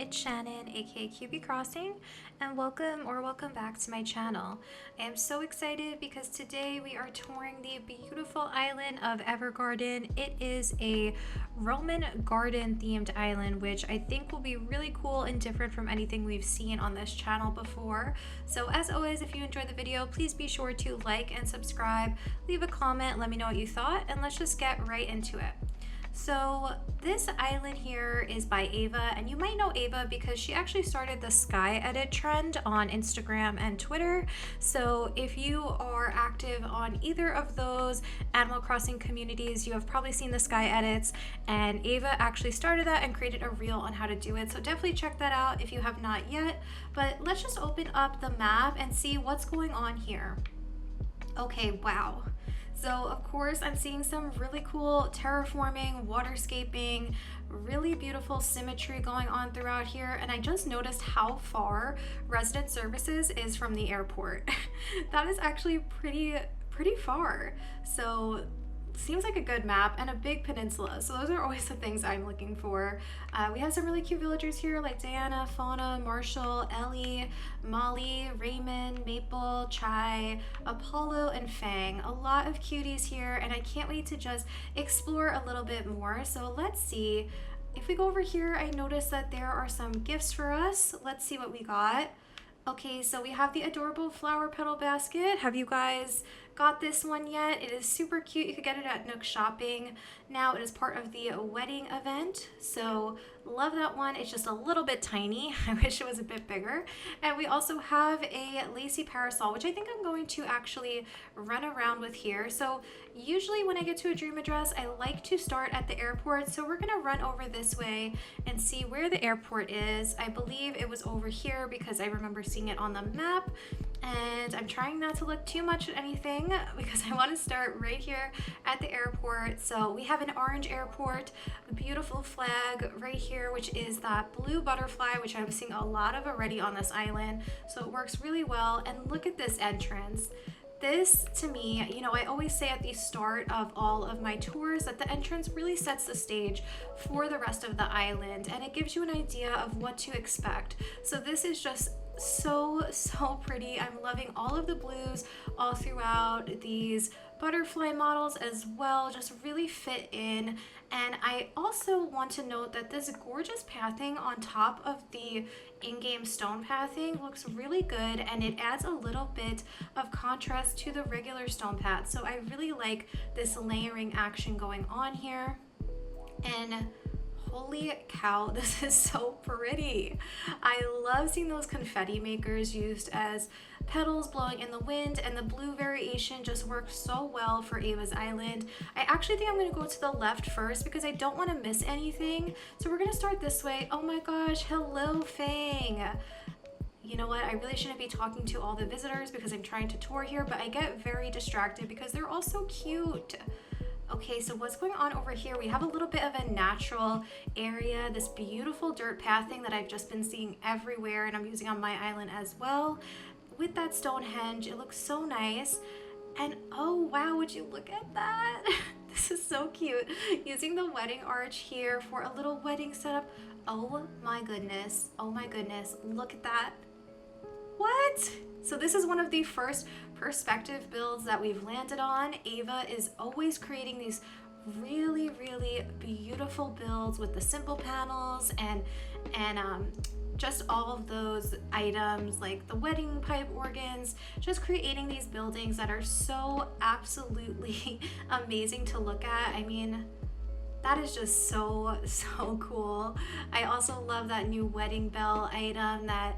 it's Shannon, aka QB Crossing, and welcome back to my channel. I am so excited because today we are touring the beautiful island of Evergarden. It is a Roman garden themed island, which I think will be really cool and different from anything we've seen on this channel before. So as always, if you enjoyed the video, please be sure to like and subscribe, leave a comment, let me know what you thought, and let's just get right into it. So this island here is by Ava, and you might know Ava because she actually started the sky edit trend on Instagram and Twitter. So if you are active on either of those Animal Crossing communities, you have probably seen the sky edits, and Ava actually started that and created a reel on how to do it. So definitely check that out if you have not yet. But let's just open up the map and see what's going on here. Okay, wow. So of course I'm seeing some really cool terraforming, waterscaping, really beautiful symmetry going on throughout here, and I just noticed how far resident services is from the airport. That is actually pretty far. So seems like a good map and a big peninsula, so those are always the things I'm looking for. We have some really cute villagers here like Diana, Fauna, Marshall, Ellie, Molly, Raymond, Maple, Chai, Apollo, and Fang. A lot of cuties here, and I can't wait to just explore a little bit more. So let's see. If we go over here, I noticed that there are some gifts for us. Let's see what we got. Okay, so we have the adorable flower petal basket. Have you guys got this one yet? It is super cute. You could get it at Nook Shopping. Now it is part of the wedding event, so love that one. It's just a little bit tiny. I wish it was a bit bigger. And we also have a lacy parasol, which I think I'm going to actually run around with here. So usually when I get to a dream address, I like to start at the airport. So we're gonna run over this way and see where the airport is. I believe it was over here because I remember seeing it on the map. And I'm trying not to look too much at anything because I want to start right here at the airport. So we have an orange airport, a beautiful flag right here, which is that blue butterfly, which I'm seeing a lot of already on this island. So it works really well. And look at this entrance. This, to me, you know, I always say at the start of all of my tours that the entrance really sets the stage for the rest of the island, and it gives you an idea of what to expect. So this is just so pretty. I'm loving all of the blues all throughout. These butterfly models as well just really fit in. And I also want to note that this gorgeous pathing on top of the in-game stone pathing looks really good, and it adds a little bit of contrast to the regular stone path. So I really like this layering action going on here. And holy cow, this is so pretty. I love seeing those confetti makers used as petals blowing in the wind, and the blue variation just works so well for Ava's Island. I actually think I'm going to go to the left first because I don't want to miss anything. So we're going to start this way. Oh my gosh, hello Fang. You know what, I really shouldn't be talking to all the visitors because I'm trying to tour here, but I get very distracted because they're all so cute. Okay, so what's going on over here? We have a little bit of a natural area, this beautiful dirt pathing that I've just been seeing everywhere, and I'm using on my island as well. With that Stonehenge, it looks so nice. And oh wow, would you look at that? This is so cute. Using the wedding arch here for a little wedding setup. Oh my goodness, look at that. What? So this is one of the first perspective builds that we've landed on. Ava is always creating these really beautiful builds with the simple panels and just all of those items like the wedding pipe organs, just creating these buildings that are so absolutely amazing to look at. I mean, that is just so cool. I also love that new wedding bell item that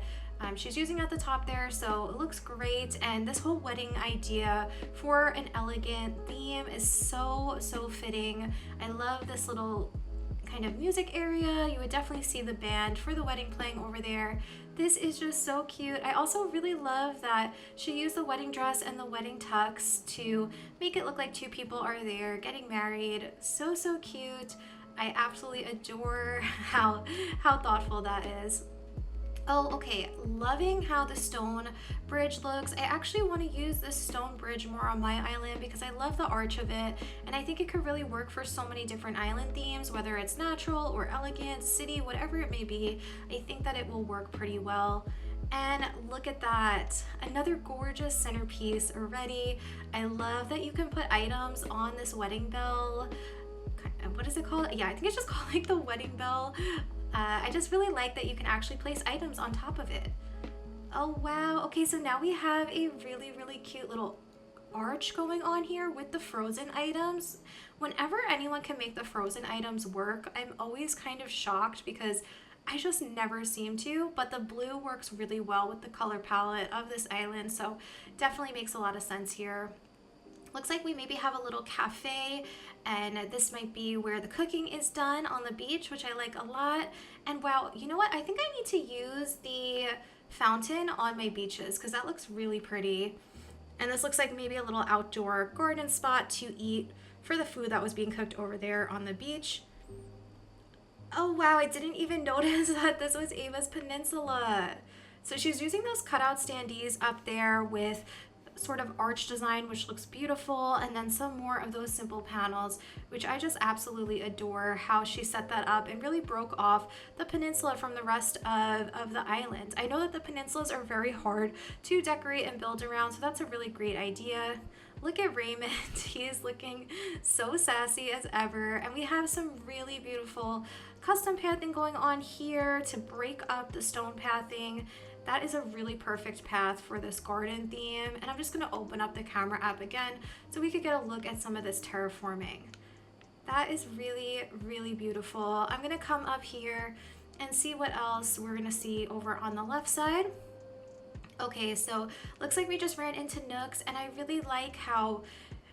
she's using at the top there, so it looks great. And this whole wedding idea for an elegant theme is so fitting. I love this little kind of music area. You would definitely see the band for the wedding playing over there. This is just so cute. I also really love that she used the wedding dress and the wedding tux to make it look like two people are there getting married. So cute. I absolutely adore how thoughtful that is. Oh, okay. Loving how the stone bridge looks. I actually want to use this stone bridge more on my island because I love the arch of it, and I think it could really work for so many different island themes, whether it's natural or elegant, city, whatever it may be. I think that it will work pretty well. And look at that. Another gorgeous centerpiece already. I love that you can put items on this wedding bell. What is it called? Yeah, I think it's just called like the wedding bell. I just really like that you can actually place items on top of it. Oh wow, okay, so now we have a really, really cute little arch going on here with the frozen items. Whenever anyone can make the frozen items work, I'm always kind of shocked because I just never seem to, but the blue works really well with the color palette of this island, so definitely makes a lot of sense here. Looks like we maybe have a little cafe, and this might be where the cooking is done on the beach, which I like a lot. And wow, you know what? I think I need to use the fountain on my beaches because that looks really pretty. And this looks like maybe a little outdoor garden spot to eat for the food that was being cooked over there on the beach. Oh wow, I didn't even notice that this was Ava's peninsula. So she's using those cutout standees up there with sort of arch design, which looks beautiful, and then some more of those simple panels, which I just absolutely adore how she set that up and really broke off the peninsula from the rest of the island. I know that the peninsulas are very hard to decorate and build around, so that's a really great idea. Look at Raymond. He is looking so sassy as ever, and we have some really beautiful custom pathing going on here to break up the stone pathing. That is a really perfect path for this garden theme, and I'm just going to open up the camera app again so we could get a look at some of this terraforming. That is really, really beautiful. I'm going to come up here and see what else we're going to see over on the left side. Okay, so looks like we just ran into Nooks, and I really like how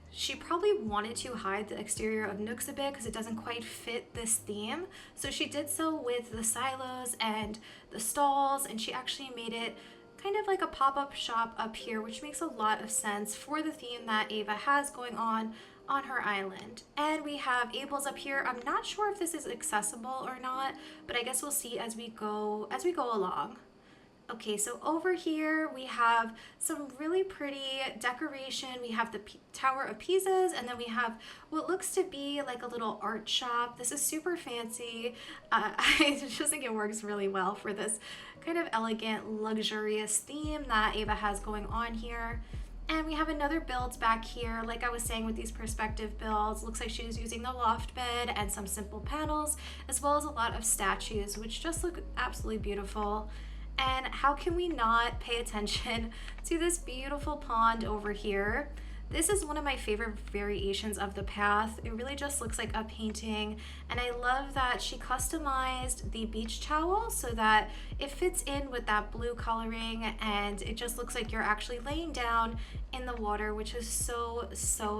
she probably wanted to hide the exterior of Nooks a bit because it doesn't quite fit this theme. So she did so with the silos and the stalls, and she actually made it kind of like a pop-up shop up here, which makes a lot of sense for the theme that Ava has going on her island. And we have Abel's up here. I'm not sure if this is accessible or not, but I guess we'll see as we go along. Okay, so over here we have some really pretty decoration. We have the Tower of Pisas, and then we have what looks to be like a little art shop. This is super fancy. I just think it works really well for this kind of elegant, luxurious theme that Ava has going on here. And we have another build back here. Like I was saying with these perspective builds, looks like she's using the loft bed and some simple panels, as well as a lot of statues, which just look absolutely beautiful. And how can we not pay attention to this beautiful pond over here? This is one of my favorite variations of the path. It really just looks like a painting, and I love that she customized the beach towel so that it fits in with that blue coloring, and it just looks like you're actually laying down in the water, which is so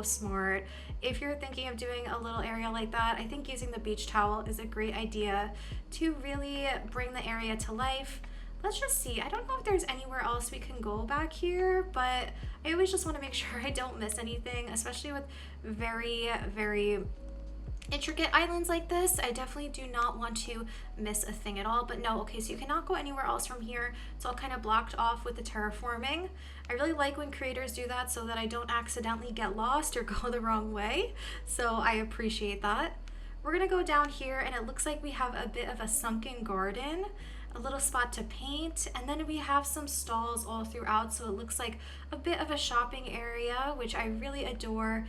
smart. If you're thinking of doing a little area like that, I think using the beach towel is a great idea to really bring the area to life. Let's just see. I don't know if there's anywhere else we can go back here, but I always just want to make sure I don't miss anything, especially with very, very intricate islands like this. I definitely do not want to miss a thing at all. But no, okay, so you cannot go anywhere else from here. It's all kind of blocked off with the terraforming. I really like when creators do that so that I don't accidentally get lost or go the wrong way. So I appreciate that. We're gonna go down here, and it looks like we have a bit of a sunken garden, a little spot to paint, and then we have some stalls all throughout, so it looks like a bit of a shopping area, which I really adore.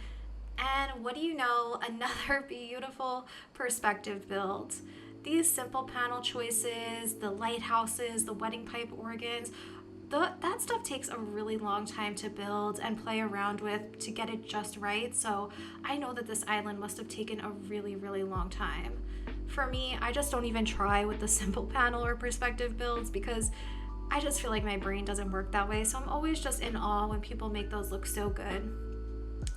And what do you know, another beautiful perspective build. These simple panel choices, the lighthouses, the wedding pipe organs, that stuff takes a really long time to build and play around with to get it just right. So I know that this island must have taken a really, really long time. For me, I just don't even try with the simple panel or perspective builds because I just feel like my brain doesn't work that way. So I'm always just in awe when people make those look so good.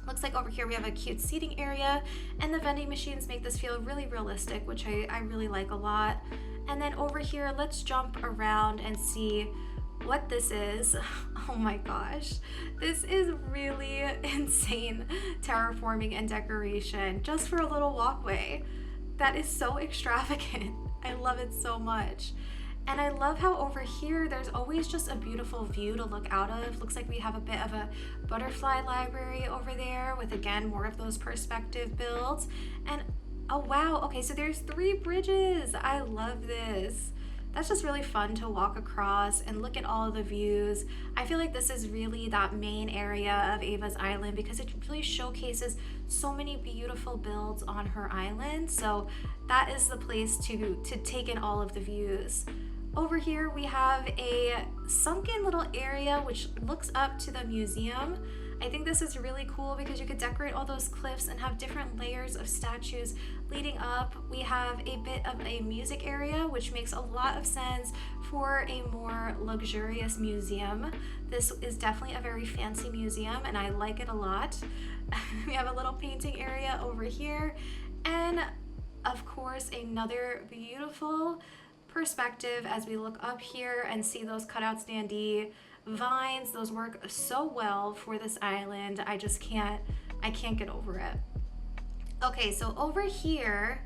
Looks like over here we have a cute seating area, and the vending machines make this feel really realistic, which I really like a lot. And then over here, let's jump around and see what this is. Oh my gosh, this is really insane terraforming and decoration just for a little walkway. That is so extravagant. I love it so much. And I love how over here there's always just a beautiful view to look out of. Looks like we have a bit of a butterfly library over there with, again, more of those perspective builds. And oh wow, okay, so there's 3 bridges. I love this. That's just really fun to walk across and look at all of the views. I feel like this is really that main area of Ava's island because it really showcases so many beautiful builds on her island. So that is the place to take in all of the views. Over here we have a sunken little area which looks up to the museum. I think this is really cool because you could decorate all those cliffs and have different layers of statues leading up. We have a bit of a music area, which makes a lot of sense for a more luxurious museum. This is definitely a very fancy museum and I like it a lot. We have a little painting area over here and of course another beautiful perspective as we look up here and see those cutout Standee vines. Those work so well for this island. I can't get over it. Okay, so over here,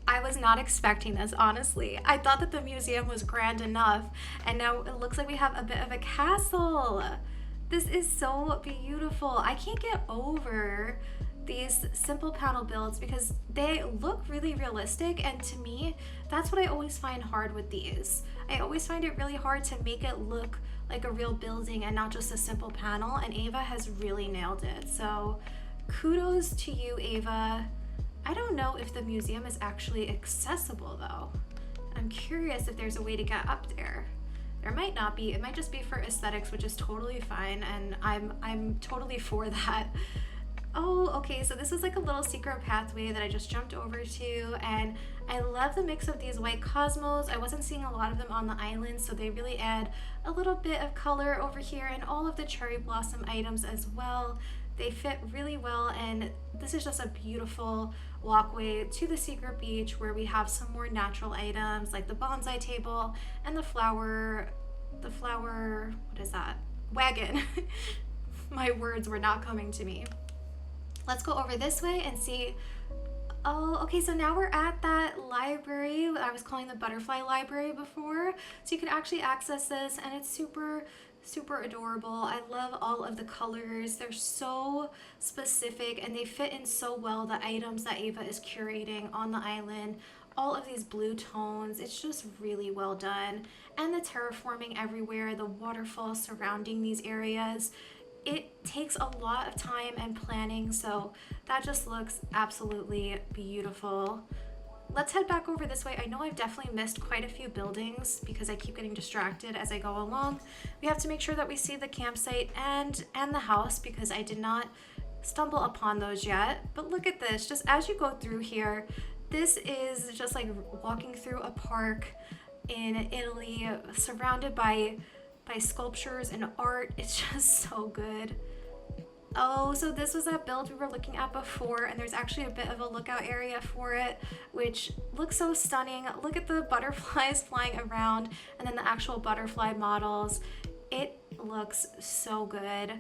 I was not expecting this, honestly. I thought that the museum was grand enough, and now it looks like we have a bit of a castle. This is so beautiful. I can't get over these simple panel builds because they look really realistic, and to me, that's what I always find hard with these. I always find it really hard to make it look like a real building and not just a simple panel, and Ava has really nailed it. So kudos to you, Ava. I don't know if the museum is actually accessible though. I'm curious if there's a way to get up there. There might not be. It might just be for aesthetics, which is totally fine, and I'm totally for that. Oh, okay, so this is like a little secret pathway that I just jumped over to, and I love the mix of these white cosmos. I wasn't seeing a lot of them on the island, so they really add a little bit of color over here, and all of the cherry blossom items as well. They fit really well, and this is just a beautiful walkway to the secret beach where we have some more natural items like the bonsai table and the flower, what is that? Wagon. My words were not coming to me. Let's go over this way and see. Oh, okay, so now we're at that library I was calling the butterfly library before. So you can actually access this, and it's super adorable. I love all of the colors. They're so specific and they fit in so well, the items that Ava is curating on the island. All of these blue tones, it's just really well done. And the terraforming everywhere, the waterfalls surrounding these areas. It takes a lot of time and planning, so that just looks absolutely beautiful. Let's head back over this way. I know I've definitely missed quite a few buildings because I keep getting distracted as I go along. We have to make sure that we see the campsite and the house because I did not stumble upon those yet. But look at this, just as you go through here, this is just like walking through a park in Italy surrounded by sculptures and art. It's just so good. Oh, so this was that build we were looking at before, and there's actually a bit of a lookout area for it, which looks so stunning. Look at the butterflies flying around and then the actual butterfly models. It looks so good.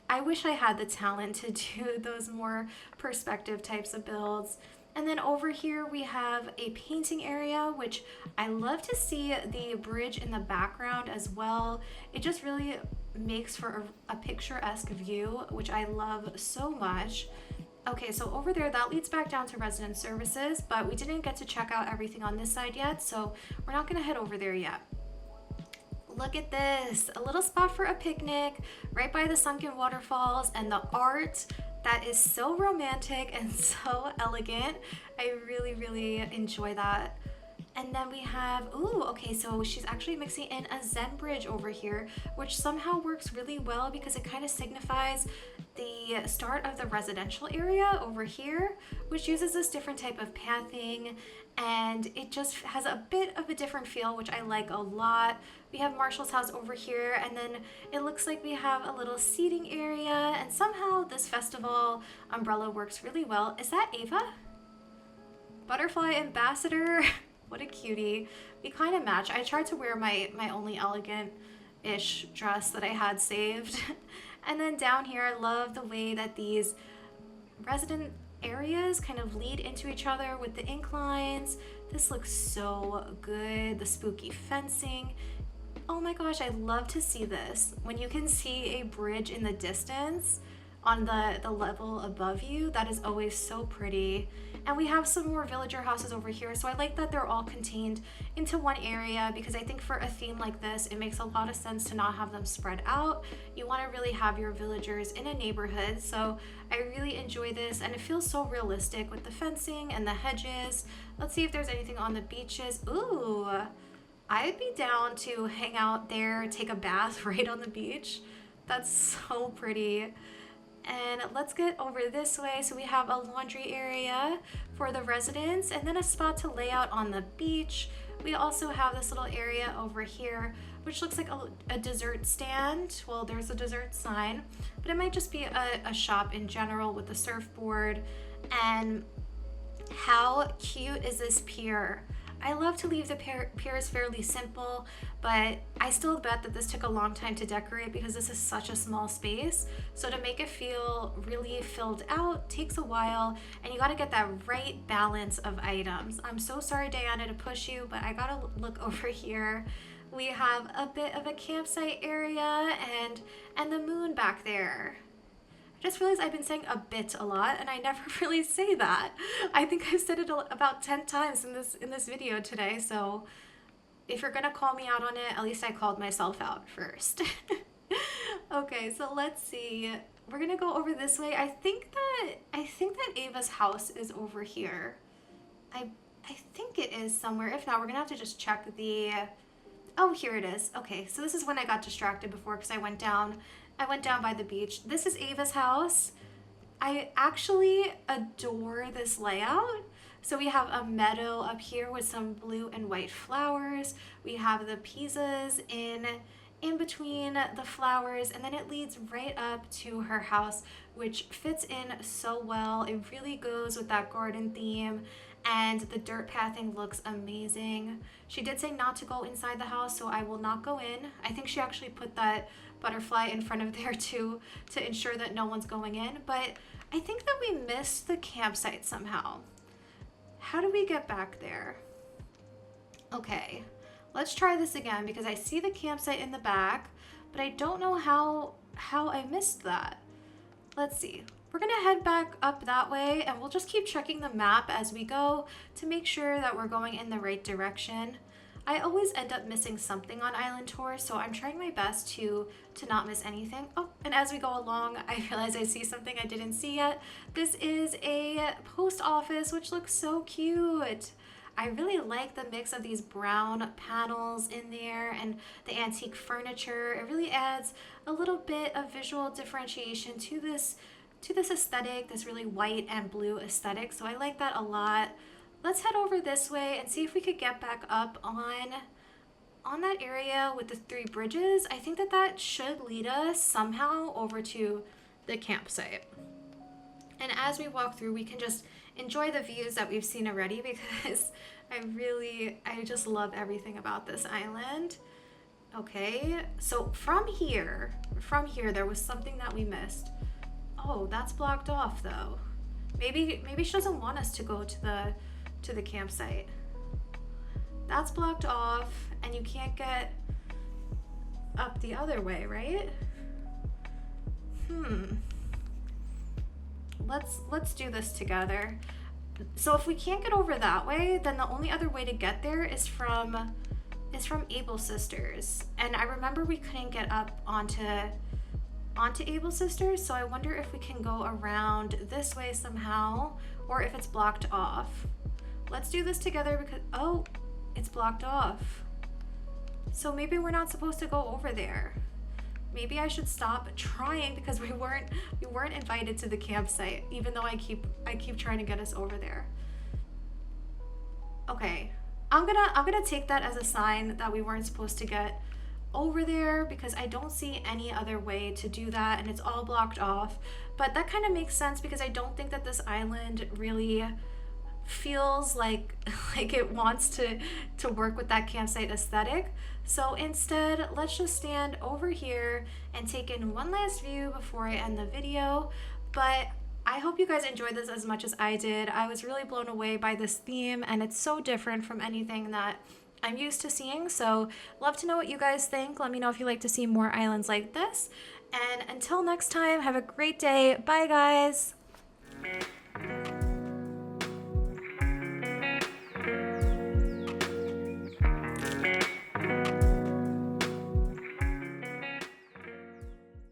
I wish I had the talent to do those more perspective types of builds. And then over here we have a painting area, which I love to see the bridge in the background as well. It just really makes for a picturesque view, which I love so much. Okay, so over there, that leads back down to resident services, but we didn't get to check out everything on this side yet, so we're not gonna head over there yet. Look at this, a little spot for a picnic right by the sunken waterfalls, and the art that is so romantic and so elegant. I really enjoy that. And then we have, ooh, okay, so she's actually mixing in a Zen bridge over here, which somehow works really well because it kind of signifies the start of the residential area over here, which uses this different type of pathing, and it just has a bit of a different feel, which I like a lot. We have Marshall's house over here, and then it looks like we have a little seating area, and somehow this festival umbrella works really well. Is that Ava? Butterfly ambassador. What a cutie. We kind of match. I tried to wear my only elegant-ish dress that I had saved. And then down here, I love the way that these resident areas kind of lead into each other with the inclines. This looks so good. The spooky fencing. Oh my gosh, I love to see this. When you can see a bridge in the distance on the level above you, that is always so pretty. And we have some more villager houses over here, so I like that they're all contained into one area, because I think for a theme like this, it makes a lot of sense to not have them spread out. You want to really have your villagers in a neighborhood, so I really enjoy this, and it feels so realistic with the fencing and the hedges. Let's see if there's anything on the beaches. Ooh, I'd be down to hang out there, take a bath right on the beach. That's so pretty. And let's get over this way. So we have a laundry area for the residents, and then a spot to lay out on the beach. We also have this little area over here, which looks like a dessert stand. Well, there's a dessert sign, but it might just be a shop in general with a surfboard. And how cute is this pier? I love to leave the piers fairly simple, but I still bet that this took a long time to decorate because this is such a small space. So to make it feel really filled out takes a while, and you got to get that right balance of items. I'm so sorry, Diana, to push you, but I gotta look over here. We have a bit of a campsite area and the moon back there. I just realized I've been saying a bit a lot, and I never really say that. I think I've said it about 10 times in this video today, so if you're gonna call me out on it, at least I called myself out first. Okay, so let's see. We're gonna go over this way. I think that Ava's house is over here. I think it is somewhere. If not, we're gonna have to just check the... Oh, here it is. Okay, so this is when I got distracted before because I went down by the beach. This is Ava's house. I actually adore this layout. So we have a meadow up here with some blue and white flowers. We have the Pisas in between the flowers, and then it leads right up to her house, which fits in so well. It really goes with that garden theme, and the dirt pathing looks amazing. She did say not to go inside the house, so I will not go in. I think she actually put that butterfly in front of there to ensure that no one's going in, but I think that we missed the campsite somehow. How do we get back there? Okay, let's try this again because I see the campsite in the back, but I don't know how I missed that. Let's see. We're gonna head back up that way, and we'll just keep checking the map as we go to make sure that we're going in the right direction. I always end up missing something on island tours, so I'm trying my best to not miss anything. Oh, and as we go along, I realize I see something I didn't see yet. This is a post office, which looks so cute. I really like the mix of these brown panels in there and the antique furniture. It really adds a little bit of visual differentiation to this aesthetic, this really white and blue aesthetic. So I like that a lot. Let's head over this way and see if we could get back up on that area with the 3 bridges. I think that should lead us somehow over to the campsite. And as we walk through, we can just enjoy the views that we've seen already because I just love everything about this island. Okay, so from here, there was something that we missed. Oh, that's blocked off though. Maybe she doesn't want us to go to the campsite. That's blocked off, and you can't get up the other way, right? Let's do this together. So if we can't get over that way, then the only other way to get there is from Able Sisters. And I remember we couldn't get up onto Able Sisters, so I wonder if we can go around this way somehow, or if it's blocked off. Let's do this together because, oh, it's blocked off. So maybe we're not supposed to go over there. Maybe I should stop trying because we weren't invited to the campsite, even though I keep trying to get us over there. Okay, I'm gonna take that as a sign that we weren't supposed to get over there because I don't see any other way to do that, and it's all blocked off. But that kind of makes sense because I don't think that this island really feels like it wants to work with that campsite aesthetic. So instead, let's just stand over here and take in one last view before I end the video. But I hope you guys enjoyed this as much as I did. I was really blown away by this theme, and it's so different from anything that I'm used to seeing. So, love to know what you guys think. Let me know if you'd like to see more islands like this. And until next time, have a great day. Bye, guys.